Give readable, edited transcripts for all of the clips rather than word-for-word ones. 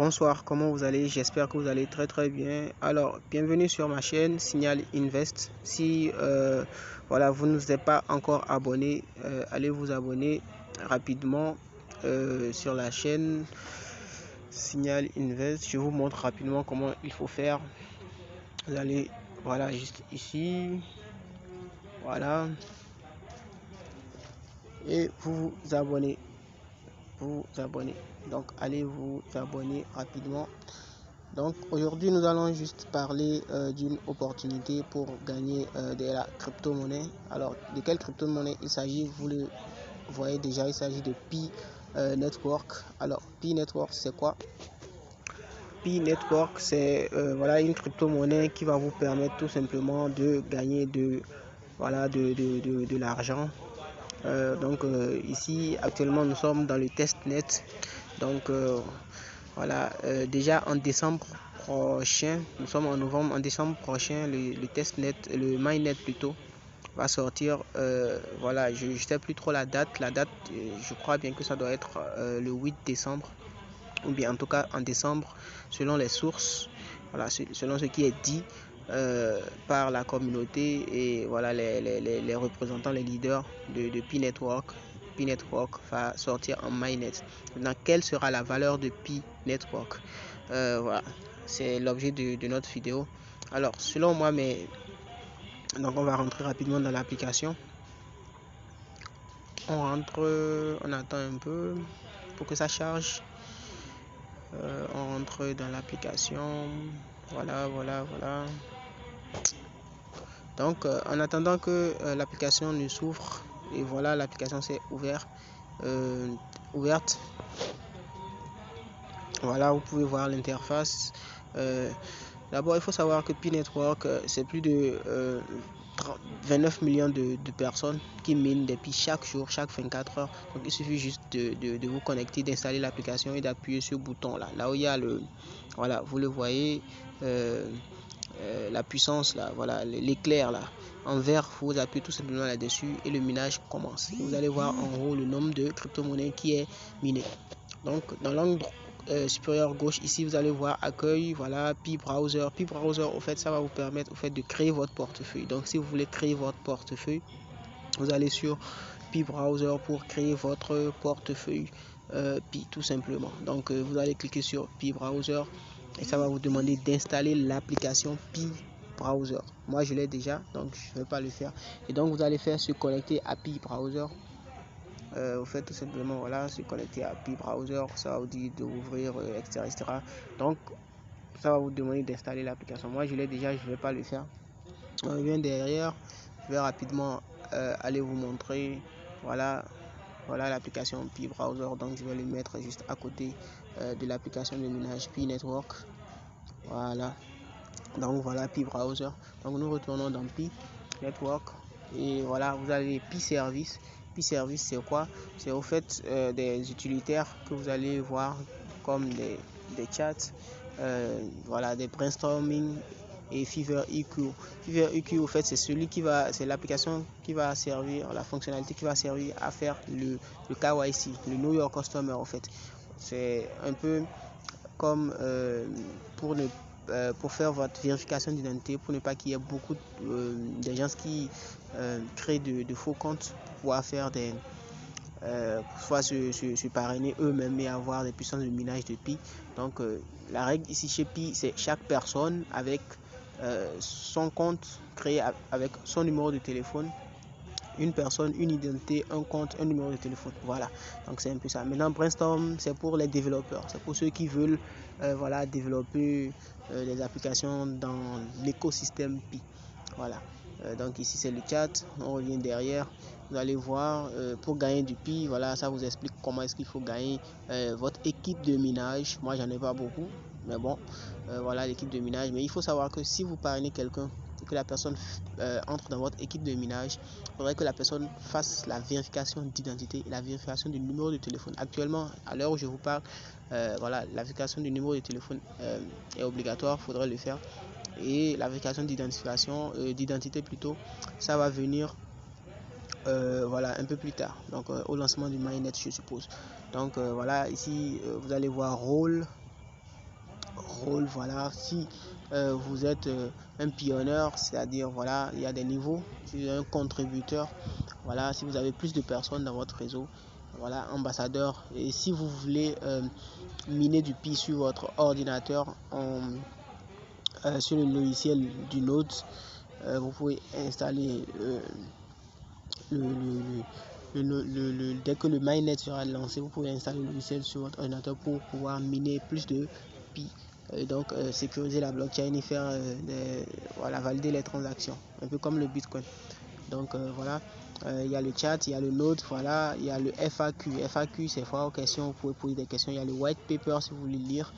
Bonsoir, comment vous allez? J'espère que vous allez très bien. Alors, bienvenue sur ma chaîne Signal Invest. Si voilà, vous ne vous êtes pas encore abonné, allez vous abonner rapidement sur la chaîne Signal Invest. Je vous montre rapidement comment il faut faire. Vous allez, voilà, juste ici, voilà, et vous vous abonnez. Donc allez vous abonner rapidement. Donc aujourd'hui nous allons juste parler d'une opportunité pour gagner de la crypto-monnaie. Alors de quelle crypto-monnaie il s'agit? Vous le voyez déjà, il s'agit de Pi Network. Alors Pi Network c'est quoi? Pi Network c'est voilà une crypto-monnaie qui va vous permettre tout simplement de gagner de l'argent. Ici actuellement nous sommes dans le testnet. Donc voilà, déjà en décembre prochain, nous sommes en novembre, en décembre prochain, le testnet, le mainnet plutôt, va sortir. Voilà, je ne sais plus trop la date. Je crois bien que ça doit être le 8 décembre, ou bien en tout cas en décembre, selon les sources, voilà, selon ce qui est dit par la communauté et voilà les représentants, les leaders de Pi Network. Pi Network va sortir en mainnet. Maintenant, quelle sera la valeur de Pi Network? Voilà, c'est l'objet de notre vidéo. Alors, selon moi, donc on va rentrer rapidement dans l'application. On rentre, on attend un peu pour que ça charge. On rentre dans l'application. Voilà. Donc, en attendant que l'application ne s'ouvre, et voilà, l'application s'est ouverte. Voilà, vous pouvez voir l'interface. D'abord, il faut savoir que Pi Network, c'est plus de 29 millions de personnes qui minent des Pi chaque jour, chaque 24 heures. Donc, il suffit juste de vous connecter, d'installer l'application et d'appuyer sur le bouton là où il y a le, voilà, vous le voyez, la puissance là, voilà, l'éclair là, en vert, vous appuyez tout simplement là-dessus et le minage commence. Et vous allez voir en haut le nombre de crypto-monnaies qui est miné. Donc, dans l'angle supérieur gauche ici vous allez voir accueil, voilà, Pi Browser. Pi Browser, au fait, ça va vous permettre au fait de créer votre portefeuille. Donc si vous voulez créer votre portefeuille, vous allez sur Pi Browser pour créer votre portefeuille Pi, tout simplement. Donc vous allez cliquer sur Pi Browser et ça va vous demander d'installer l'application Pi Browser. Moi je l'ai déjà, donc je ne vais pas le faire. Et donc vous allez faire se connecter à Pi Browser. Vous faites tout simplement, voilà, se connecter à Pi Browser, ça va vous dire d'ouvrir, etc. Donc ça va vous demander d'installer l'application. Moi je l'ai déjà, je ne vais pas le faire. On revient derrière, je vais rapidement aller vous montrer, voilà l'application Pi Browser. Donc je vais le mettre juste à côté de l'application de minage Pi Network. Voilà, donc voilà Pi Browser. Donc nous retournons dans Pi Network et voilà, vous avez Pi Service. Pi Service c'est quoi? C'est au fait des utilitaires que vous allez voir comme des chats, voilà, des brainstorming et FeverEQ. FeverEQ au fait c'est l'application qui va servir, la fonctionnalité qui va servir à faire le KYC, le Know Your Customer au fait. C'est un peu comme pour faire votre vérification d'identité, pour ne pas qu'il y ait beaucoup de gens qui créent de faux comptes pour pouvoir faire des soit se parrainer eux-mêmes et avoir des puissances de minage de Pi. Donc la règle ici chez Pi, c'est chaque personne avec son compte créé avec son numéro de téléphone, une personne, une identité, un compte, un numéro de téléphone. Voilà, donc c'est un peu ça. Maintenant, Brainstorm, c'est pour les développeurs, c'est pour ceux qui veulent voilà, développer des applications dans l'écosystème Pi. Voilà, donc ici c'est le chat, on revient derrière. Vous allez voir, pour gagner du Pi, voilà, ça vous explique comment est-ce qu'il faut gagner votre équipe de minage. Moi, j'en ai pas beaucoup, mais bon, voilà l'équipe de minage. Mais il faut savoir que si vous parrainez quelqu'un, que la personne entre dans votre équipe de minage, il faudrait que la personne fasse la vérification d'identité et la vérification du numéro de téléphone. Actuellement, à l'heure où je vous parle, voilà, la vérification du numéro de téléphone est obligatoire, il faudrait le faire. Et la vérification d'identité plutôt, ça va venir voilà un peu plus tard, donc au lancement du mainnet je suppose. Donc voilà, ici vous allez voir rôle, rôle. Voilà, si vous êtes un pionnier, c'est-à-dire voilà, il y a des niveaux, si un contributeur, voilà, si vous avez plus de personnes dans votre réseau, voilà, ambassadeur. Et si vous voulez miner du Pi sur votre ordinateur sur le logiciel du Node, vous pouvez installer dès que le mainnet sera lancé, vous pouvez installer le logiciel sur votre ordinateur pour pouvoir miner plus de Pi. Et donc sécuriser la blockchain et faire voilà, valider les transactions, un peu comme le Bitcoin. Donc voilà, il y a le chat, il y a le Node, voilà, il y a le FAQ. FAQ, c'est foire aux questions, vous pouvez poser des questions. Il y a le white paper si vous voulez lire,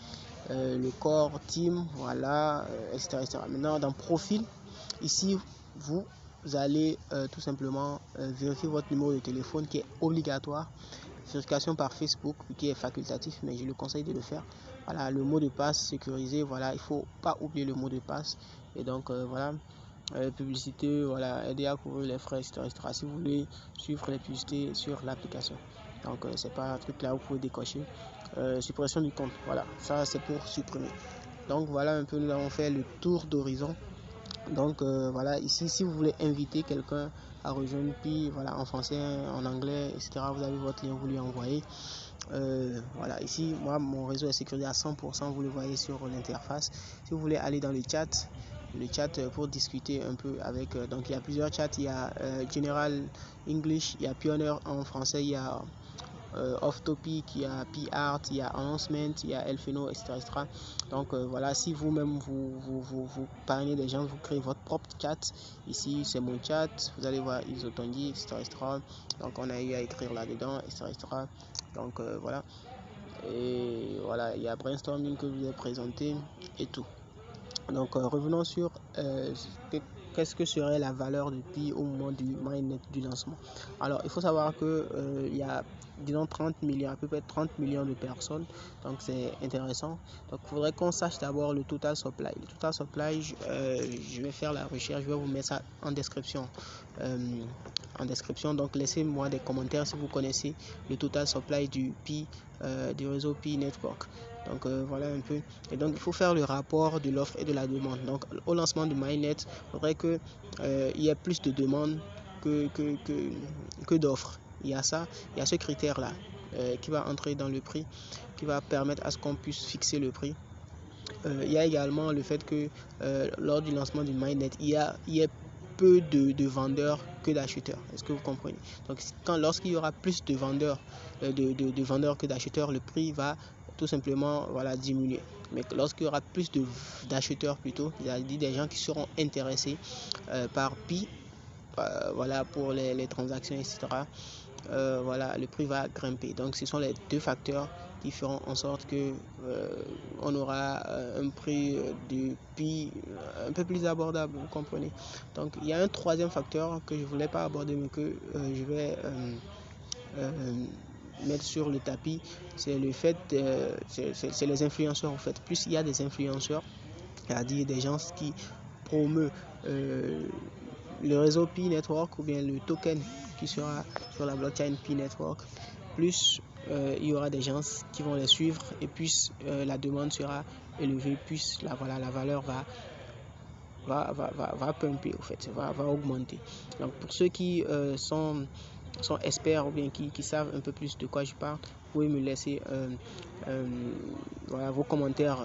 le core team, voilà, etc., etc. Maintenant, dans profil, ici, vous allez tout simplement vérifier votre numéro de téléphone qui est obligatoire. Vérification par Facebook qui est facultatif, mais je le conseille de le faire. Voilà, le mot de passe sécurisé, voilà, il faut pas oublier le mot de passe. Et donc voilà, publicité, voilà, aider à couvrir les frais, etc., etc. Si vous voulez suivre les publicités sur l'application. Donc c'est pas un truc là où vous pouvez décocher. Suppression du compte, voilà, ça c'est pour supprimer. Donc voilà un peu, nous avons fait le tour d'horizon. Donc voilà, ici si vous voulez inviter quelqu'un à rejoindre Pi, voilà, en français, en anglais, etc., vous avez votre lien, vous lui envoyez. Voilà, ici moi mon réseau est sécurisé à 100%, vous le voyez sur l'interface. Si vous voulez aller dans le chat pour discuter un peu avec, donc il y a plusieurs chats, il y a General English, il y a Pioneer en français, il y a Off Topic, il y a P-Art, il y a Announcement, il y a Elfeno, etc., etc. Donc voilà, si vous-même vous parlez des gens, vous créez votre propre chat. Ici c'est mon chat, vous allez voir Isotondi, etc., etc. Donc on a eu à écrire là-dedans, etc., etc. Donc voilà. Et voilà, il y a Brainstorming que je vous ai présenté et tout. Donc revenons sur qu'est-ce que serait la valeur du Pi au moment du mainnet du lancement. Alors il faut savoir que il y a disons 30 millions, à peu près 30 millions de personnes, donc c'est intéressant. Donc il faudrait qu'on sache d'abord le total supply. Le total supply, je vais faire la recherche, je vais vous mettre ça en description. Donc laissez-moi des commentaires si vous connaissez le total supply du Pi, du réseau Pi Network. Donc voilà un peu. Et donc il faut faire le rapport de l'offre et de la demande. Donc au lancement de mainnet, il faudrait que il y ait plus de demandes que d'offres. Il y a ce critère là qui va entrer dans le prix, qui va permettre à ce qu'on puisse fixer le prix. Il y a également le fait que lors du lancement du mainnet, il y a peu de vendeurs que d'acheteurs. Est-ce que vous comprenez? Donc lorsqu'il y aura plus de vendeurs que d'acheteurs, le prix va tout simplement voilà, diminuer. Mais lorsqu'il y aura plus d'acheteurs plutôt, c'est-à-dire des gens qui seront intéressés par Pi, voilà, pour les transactions, etc., voilà, le prix va grimper. Donc ce sont les deux facteurs qui feront en sorte que on aura un prix de Pi un peu plus abordable, vous comprenez. Donc il y a un troisième facteur que je ne voulais pas aborder mais que je vais mettre sur le tapis, c'est le fait c'est les influenceurs en fait. Plus il y a des influenceurs, c'est-à-dire des gens qui promeuvent le réseau Pi Network ou bien le token qui sera sur la blockchain Pi Network, plus il y aura des gens qui vont les suivre et puis la demande sera élevée, puis la valeur va pumper au fait, va augmenter. Donc pour ceux qui sont experts ou bien qui savent un peu plus de quoi je parle, vous pouvez me laisser voilà, vos commentaires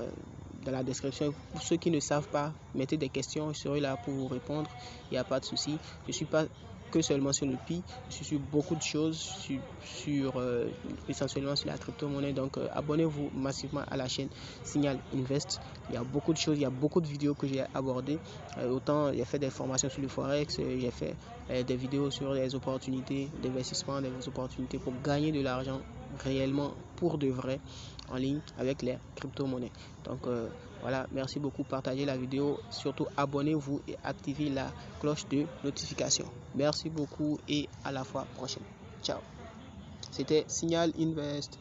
dans la description. Pour ceux qui ne savent pas, mettez des questions, je serai là pour vous répondre, il n'y a pas de souci. Je ne suis pas que seulement sur le Pi, je suis sur beaucoup de choses, essentiellement sur la crypto-monnaie. Donc abonnez-vous massivement à la chaîne Signal Invest. Il y a beaucoup de choses, il y a beaucoup de vidéos que j'ai abordées. Autant j'ai fait des formations sur le Forex, j'ai fait des vidéos sur les opportunités d'investissement, des opportunités pour gagner de l'argent réellement pour de vrai en ligne avec les crypto-monnaies. Donc voilà, merci beaucoup, partagez la vidéo, surtout abonnez-vous et activez la cloche de notification. Merci beaucoup et à la fois prochaine. Ciao. C'était Signal Invest.